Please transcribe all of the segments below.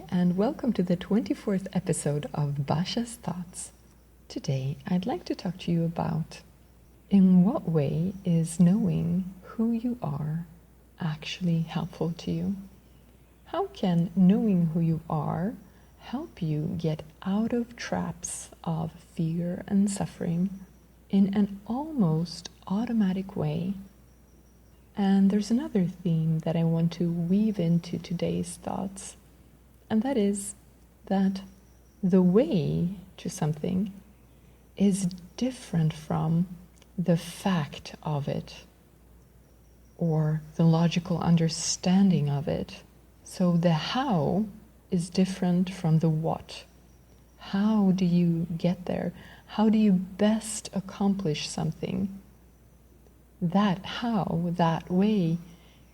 Namaste and welcome to the 24th episode of Basha's Thoughts. Today I'd like to talk to you about in what way is knowing who you are actually helpful to you? How can knowing who you are help you get out of traps of fear and suffering in an almost automatic way? And there's another theme that I want to weave into today's thoughts, and that is that the way to something is different from the fact of it or the logical understanding of it. So the how is different from the what. How do you get there? How do you best accomplish something? That how, that way,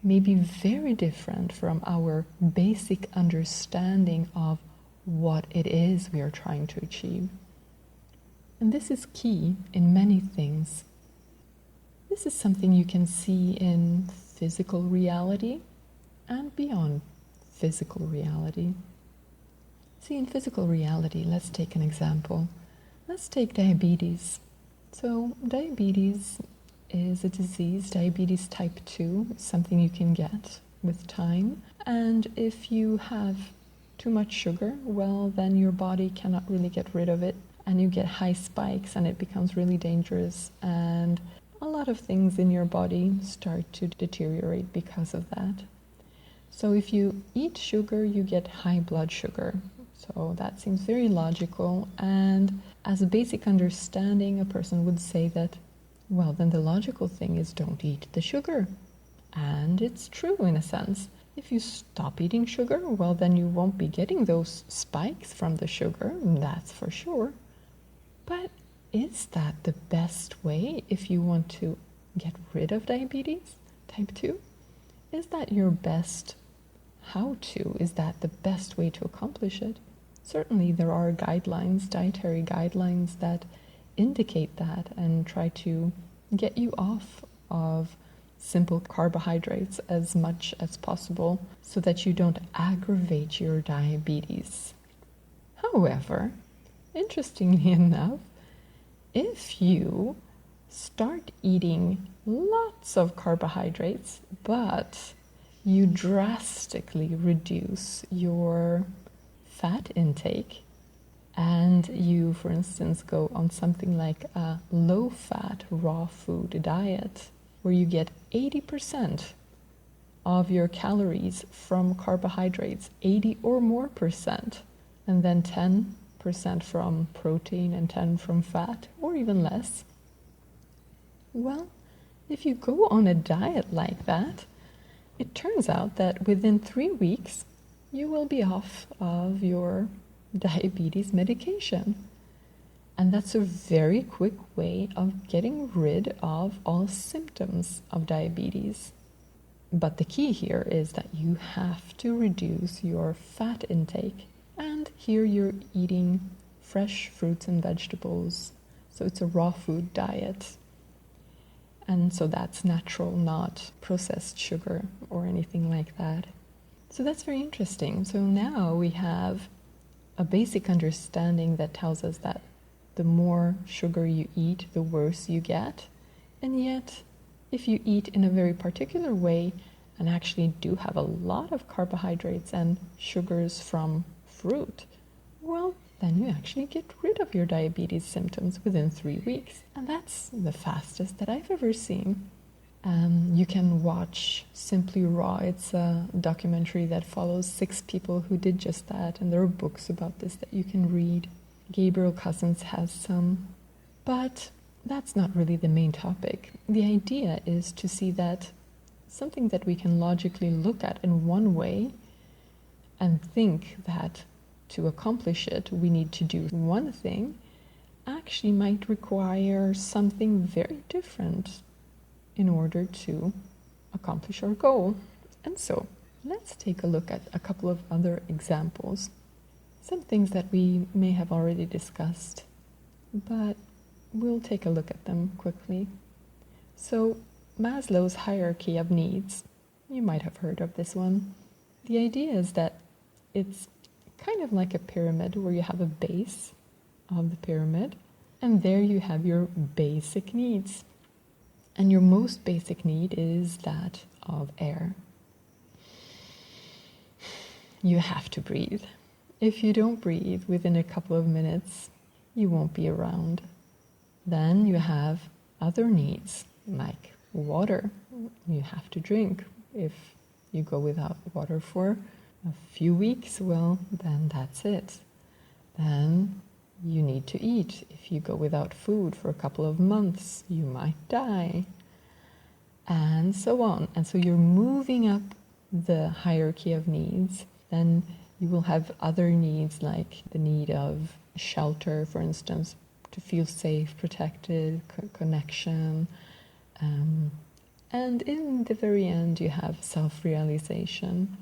may be very different from our basic understanding of what it is we are trying to achieve. And this is key in many things. This is something you can see in physical reality and beyond physical reality. See, in physical reality, let's take an example. Let's take diabetes. So diabetes is a disease. Diabetes type 2 is something you can get with time. And if you have too much sugar, well, then your body cannot really get rid of it. And you get high spikes and it becomes really dangerous. And a lot of things in your body start to deteriorate because of that. So if you eat sugar, you get high blood sugar. So that seems very logical. And as a basic understanding, a person would say that, well, then the logical thing is don't eat the sugar. And it's true in a sense. If you stop eating sugar, well, then you won't be getting those spikes from the sugar, that's for sure. But is that the best way if you want to get rid of diabetes type 2? Is that your best how-to? Is that the best way to accomplish it? Certainly there are guidelines, dietary guidelines that indicate that and try to get you off of simple carbohydrates as much as possible so that you don't aggravate your diabetes. However, interestingly enough, if you start eating lots of carbohydrates, but you drastically reduce your fat intake, and you, for instance, go on something like a low-fat raw food diet, where you get 80% of your calories from carbohydrates, 80 or more percent, and then 10% from protein and 10 from fat, or even less. Well, if you go on a diet like that, it turns out that within 3 weeks, you will be off of your diabetes medication. And that's a very quick way of getting rid of all symptoms of diabetes. But the key here is that you have to reduce your fat intake. And here you're eating fresh fruits and vegetables. So it's a raw food diet. And so that's natural, not processed sugar or anything like that. So that's very interesting. So now we have a basic understanding that tells us that the more sugar you eat, the worse you get. And yet, if you eat in a very particular way and actually do have a lot of carbohydrates and sugars from fruit, well, then you actually get rid of your diabetes symptoms within 3 weeks. And that's the fastest that I've ever seen. You can watch Simply Raw. It's a documentary that follows 6 people who did just that, and there are books about this that you can read. Gabriel Cousens has some. But that's not really the main topic. The idea is to see that something that we can logically look at in one way and think that to accomplish it we need to do one thing actually might require something very different in order to accomplish our goal. And so, let's take a look at a couple of other examples. Some things that we may have already discussed, but we'll take a look at them quickly. So, Maslow's hierarchy of needs. You might have heard of this one. The idea is that it's kind of like a pyramid where you have a base of the pyramid, and there you have your basic needs. And your most basic need is that of air. You have to breathe. If you don't breathe within a couple of minutes, you won't be around. Then you have other needs like water. You have to drink. If you go without water for a few weeks, well, then that's it. Then you need to eat. If you go without food for a couple of months, you might die. And so on. And so you're moving up the hierarchy of needs. Then you will have other needs like the need of shelter, for instance, to feel safe, protected, connection. And in the very end, you have self-realization.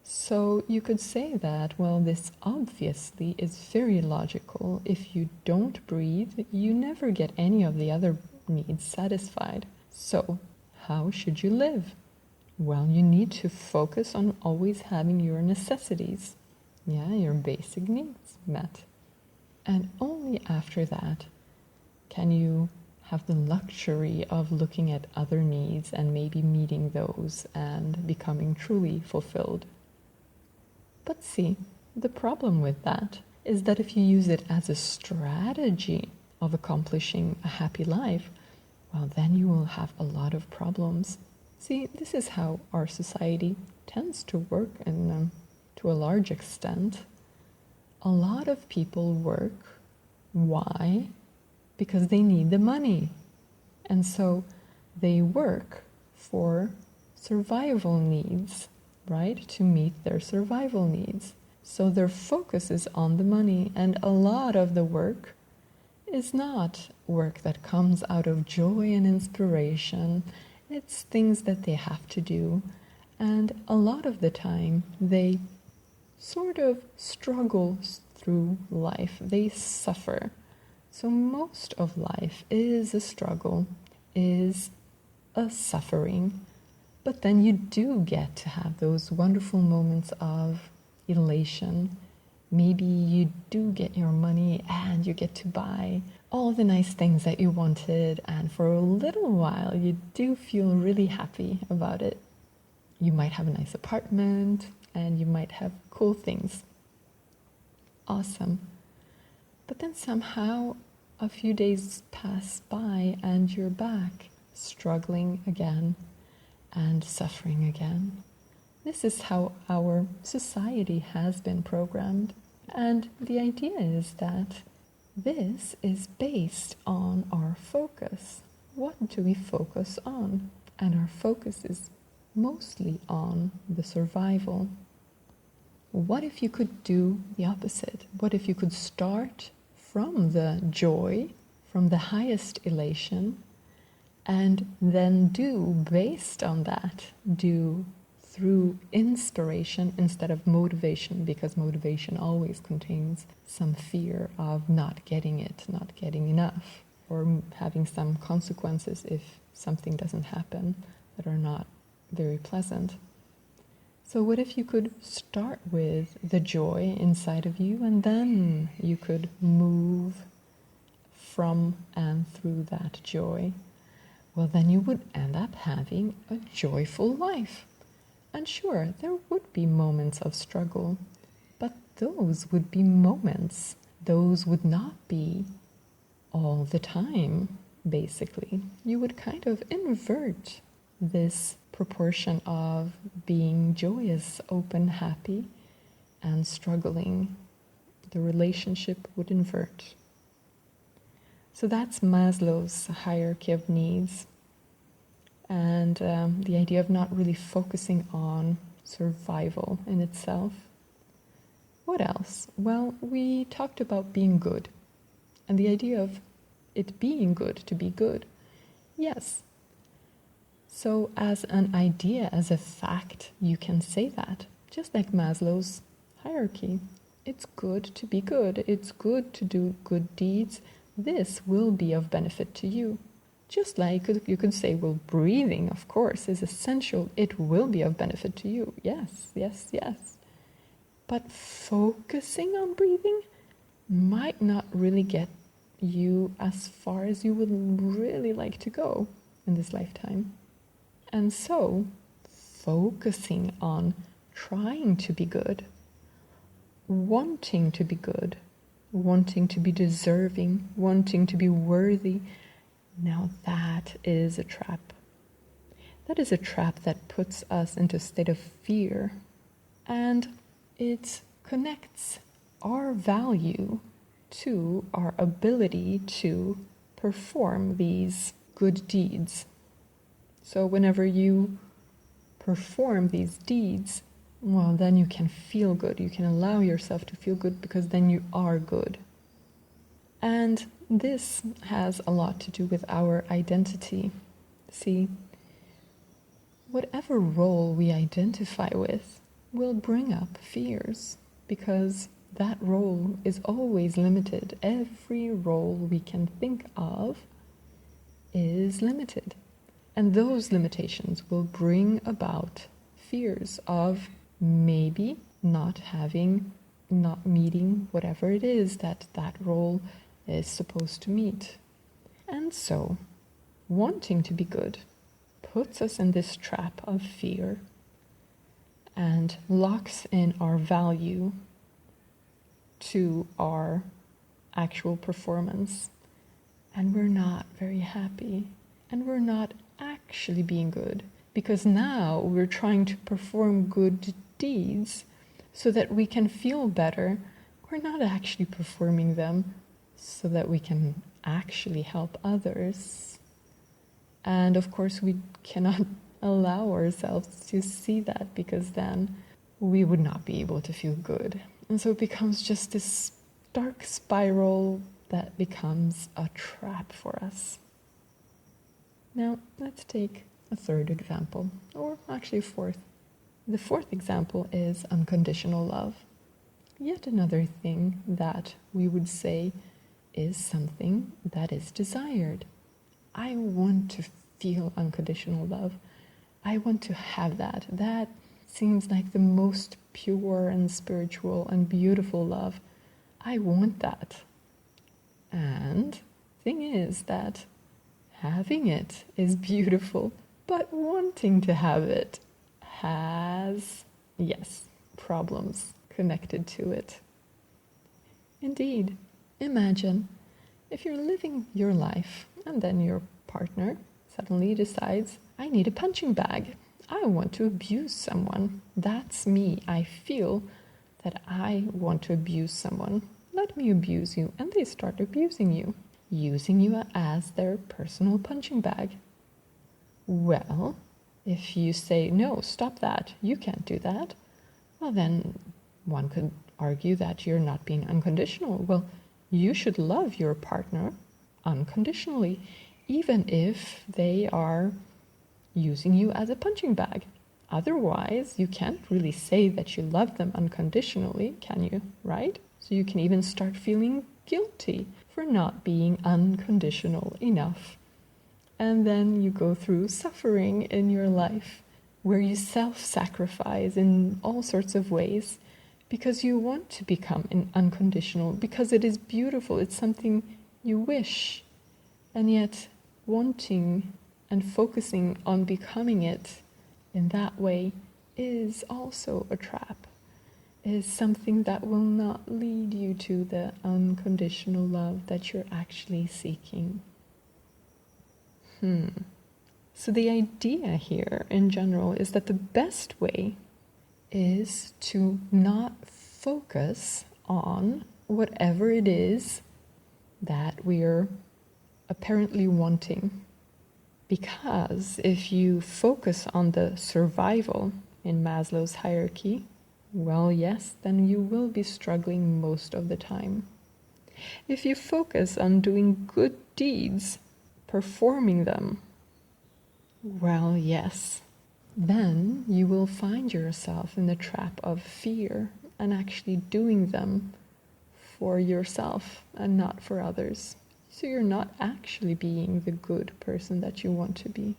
So you could say that, well, this obviously is very logical. If you don't breathe, you never get any of the other needs satisfied. So how should you live? Well, you need to focus on always having your necessities, your basic needs met. And only after that can you have the luxury of looking at other needs and maybe meeting those and becoming truly fulfilled. But see, the problem with that is that if you use it as a strategy of accomplishing a happy life, well, then you will have a lot of problems. See, this is how our society tends to work, and to a large extent. A lot of people work. Why? Because they need the money. And so they work for survival needs, right? To meet their survival needs. So their focus is on the money, and a lot of the work is not work that comes out of joy and inspiration. It's things that they have to do, and a lot of the time they sort of struggle through life. They suffer. So most of life is a struggle, is a suffering, but then you do get to have those wonderful moments of elation. Maybe you do get your money and you get to buy all the nice things that you wanted, and for a little while you do feel really happy about it. You might have a nice apartment and you might have cool things. Awesome. But then somehow a few days pass by and you're back, struggling again and suffering again. This is how our society has been programmed. And the idea is that this is based on our focus. What do we focus on? And our focus is mostly on the survival. What if you could do the opposite? What if you could start from the joy, from the highest elation, and then do based on that, do through inspiration instead of motivation, because motivation always contains some fear of not getting it, not getting enough, or having some consequences if something doesn't happen that are not very pleasant. So what if you could start with the joy inside of you, and then you could move from and through that joy? Well, then you would end up having a joyful life. And sure, there would be moments of struggle, but those would be moments. Those would not be all the time, basically. You would kind of invert this proportion of being joyous, open, happy, and struggling. The relationship would invert. So that's Maslow's hierarchy of needs. And the idea of not really focusing on survival in itself. What else? Well, we talked about being good. And the idea of it being good to be good. Yes. So as an idea, as a fact, you can say that. Just like Maslow's hierarchy. It's good to be good. It's good to do good deeds. This will be of benefit to you. Just like you could say, well, breathing, of course, is essential. It will be of benefit to you. Yes, yes, yes. But focusing on breathing might not really get you as far as you would really like to go in this lifetime. And so, focusing on trying to be good, wanting to be good, wanting to be deserving, wanting to be worthy, now that is a trap. That is a trap that puts us into a state of fear, and it connects our value to our ability to perform these good deeds. So whenever you perform these deeds, well, then you can feel good. You can allow yourself to feel good because then you are good. And this has a lot to do with our identity. See, whatever role we identify with will bring up fears because that role is always limited. Every role we can think of is limited. And those limitations will bring about fears of maybe not meeting whatever it is that role is supposed to meet. And so, wanting to be good puts us in this trap of fear and locks in our value to our actual performance. And we're not very happy. And we're not actually being good. Because now we're trying to perform good deeds so that we can feel better. We're not actually performing them so that we can actually help others. And of course we cannot allow ourselves to see that because then we would not be able to feel good. And so it becomes just this dark spiral that becomes a trap for us. Now, let's take a third example, or actually a fourth. The fourth example is unconditional love. Yet another thing that we would say is something that is desired. I want to feel unconditional love. I want to have that. That seems like the most pure and spiritual and beautiful love. I want that. And the thing is that having it is beautiful, but wanting to have it has, yes, problems connected to it. Indeed, imagine if you're living your life and then your partner suddenly decides, I need a punching bag. I want to abuse someone. That's me. I feel that I want to abuse someone. Let me abuse you. And they start abusing you, using you as their personal punching bag. Well, if you say, no, stop that, you can't do that, well, then one could argue that you're not being unconditional. Well, you should love your partner unconditionally, even if they are using you as a punching bag. Otherwise, you can't really say that you love them unconditionally, can you? Right? So you can even start feeling guilty for not being unconditional enough. And then you go through suffering in your life where you self-sacrifice in all sorts of ways because you want to become unconditional, because it is beautiful, it's something you wish. And yet wanting and focusing on becoming it in that way is also a trap, is something that will not lead you to the unconditional love that you're actually seeking. So the idea here in general is that the best way is to not focus on whatever it is that we're apparently wanting. Because if you focus on the survival in Maslow's hierarchy, well, yes, then you will be struggling most of the time. If you focus on doing good deeds, performing them, well, yes, then you will find yourself in the trap of fear and actually doing them for yourself and not for others. So you're not actually being the good person that you want to be.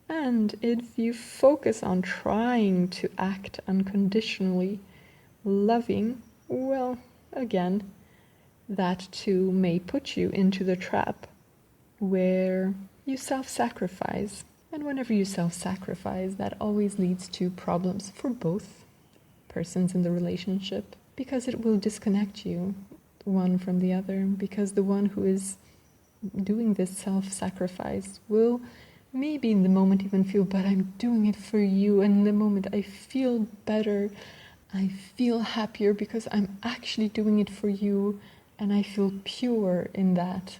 And if you focus on trying to act unconditionally, loving, well, again, that too may put you into the trap where you self-sacrifice. And whenever you self-sacrifice, that always leads to problems for both persons in the relationship, because it will disconnect you one from the other, because the one who is doing this self-sacrifice will maybe in the moment even feel, but I'm doing it for you, and in the moment I feel better, I feel happier because I'm actually doing it for you, and I feel pure in that.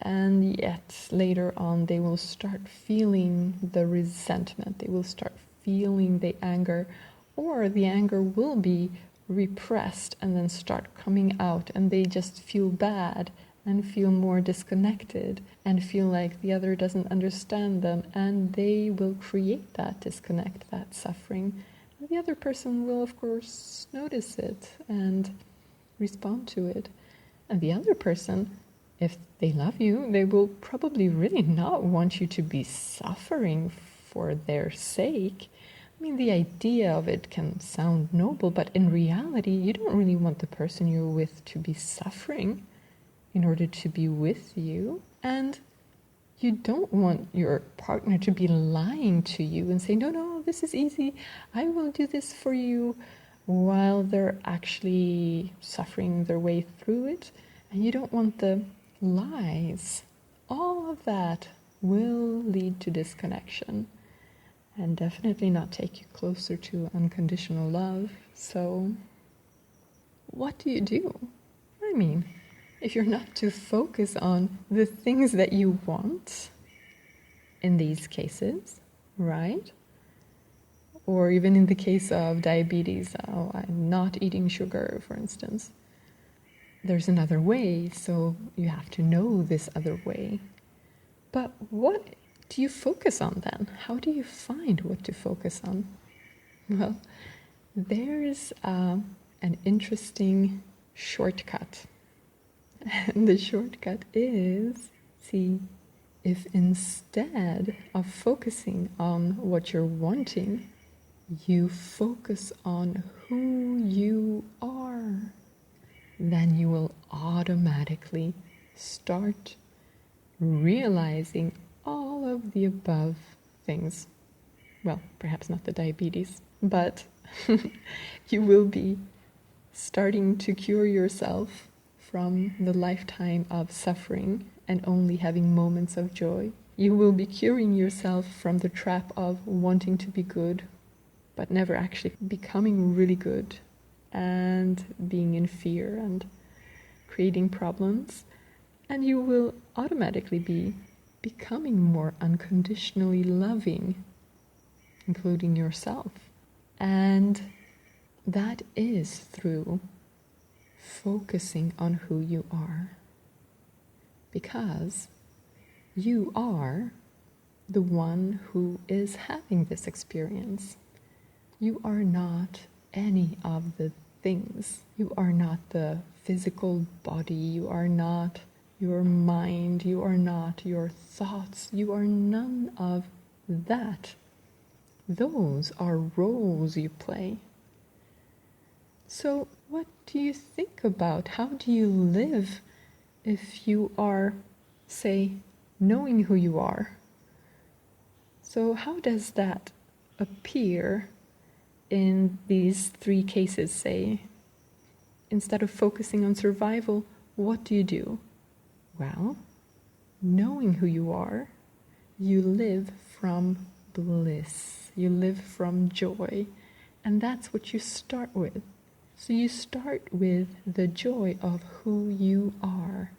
And yet later on they will start feeling the resentment, they will start feeling the anger, or the anger will be repressed and then start coming out, and they just feel bad and feel more disconnected and feel like the other doesn't understand them, and they will create that disconnect, that suffering. And the other person will, of course, notice it and respond to it. And the other person, if they love you, they will probably really not want you to be suffering for their sake. I mean, the idea of it can sound noble, but in reality, you don't really want the person you're with to be suffering in order to be with you. And you don't want your partner to be lying to you and say, no, this is easy, I will do this for you, while they're actually suffering their way through it. And you don't want the lies. All of that will lead to disconnection and definitely not take you closer to unconditional love. So what do you do? I mean, if you're not to focus on the things that you want in these cases, right? Or even in the case of diabetes, I'm not eating sugar, for instance. There's another way, so you have to know this other way. But what do you focus on then? How do you find what to focus on? Well, there's an interesting shortcut. And the shortcut is, see, if instead of focusing on what you're wanting, you focus on who you are, then you will automatically start realizing all of the above things. Well, perhaps not the diabetes, but you will be starting to cure yourself from the lifetime of suffering and only having moments of joy. You will be curing yourself from the trap of wanting to be good, but never actually becoming really good, and being in fear and creating problems. And you will automatically be becoming more unconditionally loving, including yourself. And that is through focusing on who you are. Because you are the one who is having this experience. You are not any of the things. You are not the physical body. You are not your mind. You are not your thoughts. You are none of that. Those are roles you play. So what do you think about? How do you live if you are, say, knowing who you are? So how does that appear in these three cases, say? Instead of focusing on survival, what do you do? Well, knowing who you are, you live from bliss. You live from joy. And that's what you start with. So you start with the joy of who you are,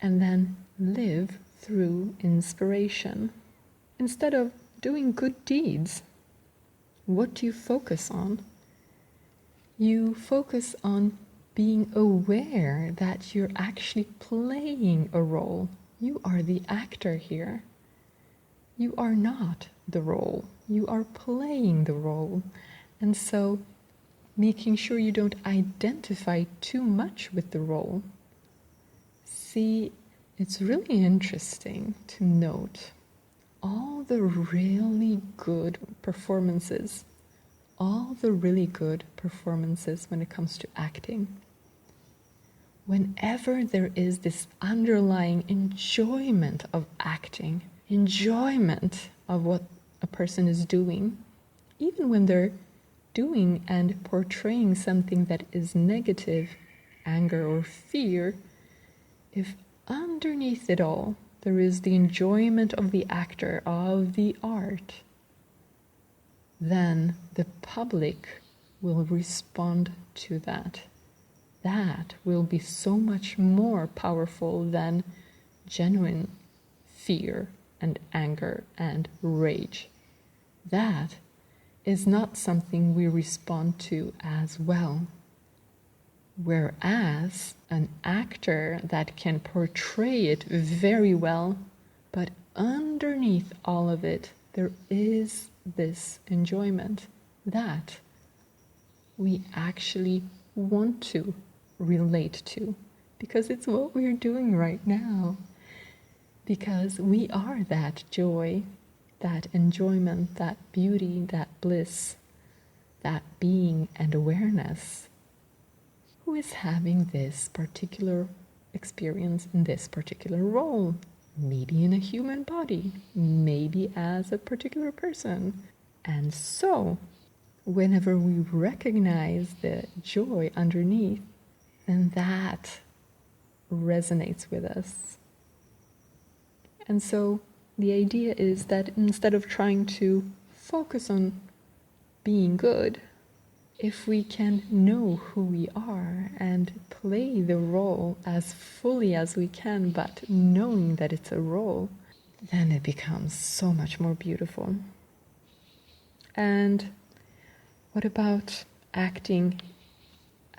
and then live through inspiration. Instead of doing good deeds, what do you focus on? You focus on being aware that you're actually playing a role. You are the actor here. You are not the role. You are playing the role. And so making sure you don't identify too much with the role. See, it's really interesting to note all the really good performances all the really good performances when it comes to acting, whenever there is this underlying enjoyment of acting, enjoyment of what a person is doing, even when they're doing and portraying something that is negative, anger or fear, if underneath it all there is the enjoyment of the actor, of the art, then the public will respond to that. That will be so much more powerful than genuine fear and anger and rage. That is not something we respond to as well. Whereas an actor that can portray it very well, but underneath all of it, there is this enjoyment that we actually want to relate to, because it's what we're doing right now. Because we are that joy, that enjoyment, that beauty, that bliss, that being and awareness, who is having this particular experience in this particular role, maybe in a human body, maybe as a particular person. And so, whenever we recognize the joy underneath, then that resonates with us. And so the idea is that instead of trying to focus on being good, if we can know who we are and play the role as fully as we can, but knowing that it's a role, then it becomes so much more beautiful. And what about acting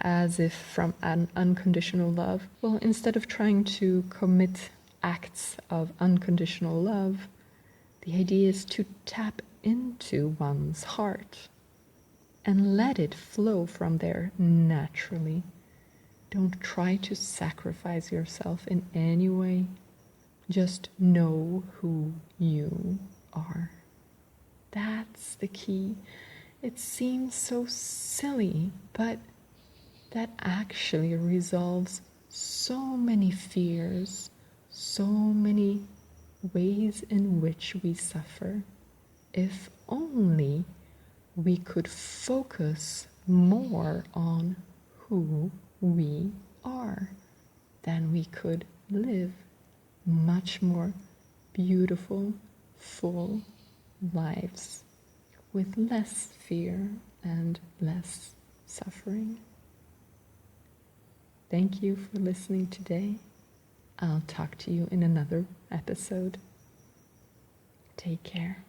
as if from an unconditional love? Well, instead of trying to commit acts of unconditional love, the idea is to tap into one's heart and let it flow from there naturally. Don't try to sacrifice yourself in any way. Just know who you are. That's the key. It seems so silly, but that actually resolves so many fears, so many ways in which we suffer. If only we could focus more on who we are, then we could live much more beautiful, full lives with less fear and less suffering. Thank you for listening today. I'll talk to you in another episode. Take care.